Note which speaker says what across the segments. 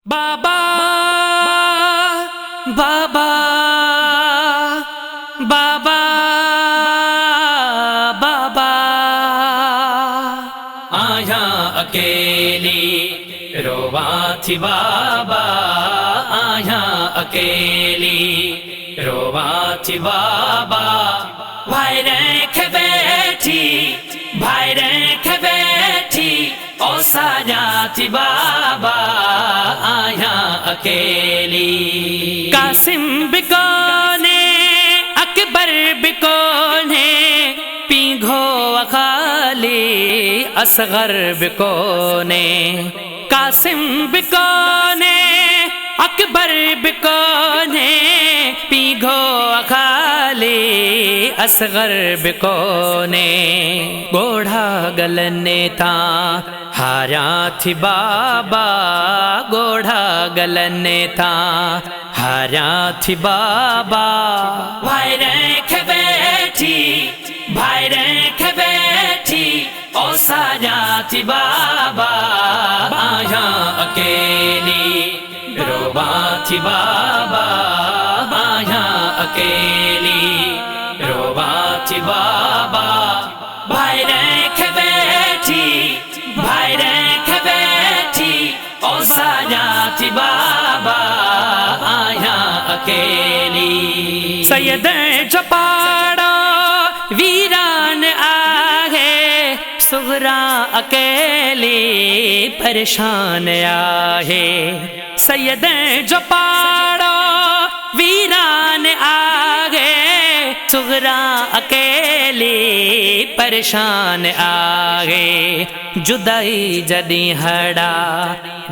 Speaker 1: बाबा बाबा बाबा बाबा आया अकेली रोवा थी बाबा आया अकेली रोवा थी बाबा भाई रेख बैठी भाई रेख बैठी ओ साजा थी बाबा आया अकेली कासिम बिकोने अकबर बिकोने पीघो अखाली असगर बिकोने कासिम बिकोने अकबर बिकोने पीघो अखाली असगर बिकोने गोढ़ा गलने था हारा थी बाबा गोढ़ा गलने था हारा थी बाबा भाई रेख बैठी भाई रेख बैठी ओ साजा थी बाबा आया अकेली रोबा थी बाबा आया अकेली रोबा थी बाबा भाई रेख बैठी भाई रेख बैठी ओ साजा थी बाबा आया अकेली सैयद चपाड़ा वीरान आगे सुगरा अकेली परेशान आहे सैयद चपाड़ा वीरान आगे सुगरा अकेली परेशान आगे जुदाई जदी हड़ा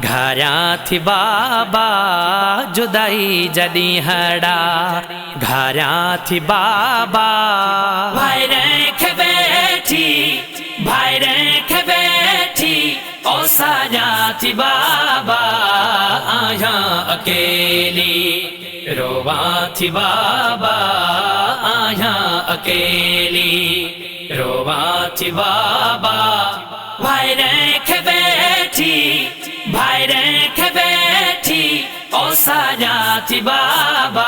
Speaker 1: घरा थी बाबा जुदाई जदी हड़ा घरा थी बाबा भाई रेख बैठी भाई रेख बैठी ओ साजा थी बाबा आया अकेली रोवा थी बाबा आया अकेली रोवा थी बाबा भाई रेख बैठी भाई रेख बैठी ओ साजा थी बाबा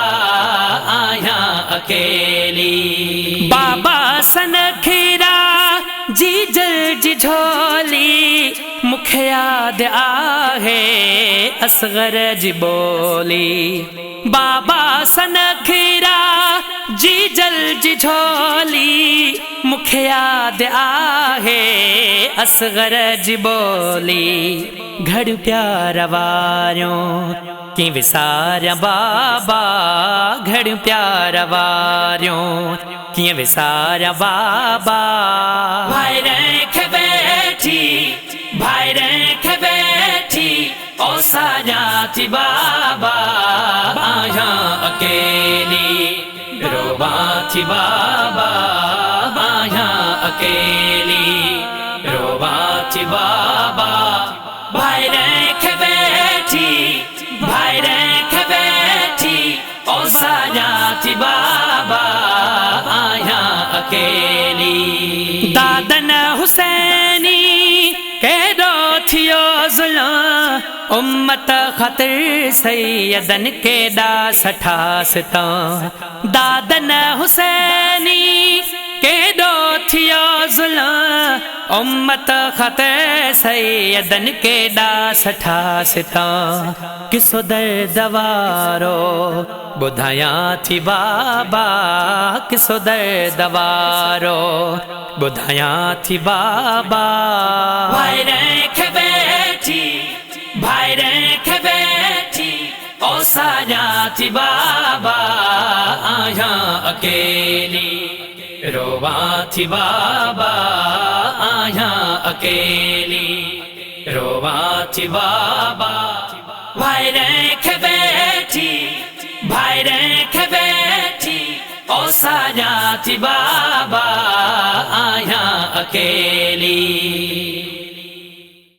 Speaker 1: आया अकेली बाबा सनखीरा जी जल जी झोली मुखे याद आहे असगर जी बोली बाबा सनखीरा जी जल जी झोली मुखे याद आहे असगर जी बोली घड़ प्यार वारियों कि विसार बाबा घड़ प्यार वारियों कि विसार बाबा भाई रेख बैठी भाई रेख बैठी ओ साजा थी बाबा आया अकेली रोबा थी बाबा आया अकेली रोबा थी बाबा भाई रेख बैठी भाई रेख बैठी ओ साजा थी बाबा आया अकेली दादन हुसैनी केडो थियो जुल्म उम्मत खतिर सैयदन केडा सठासता दादन हुसैनी केडो थियो जुल्म उम्मत खतिर सैयदन केडा सठासता किसो दर्द वारो बुधाया थी बाबा किसो दर्द वारो बुधाया थी बाबा भाई रेख बैठी भाई रेख बैठी ओ साजा थी बाबा आया अकेली रोवा थी बाबा आया अकेली रोवा थी बाबा भाई रेख बैठी भाई रेख बैठी ओ साजा थी बाबा आया अकेली।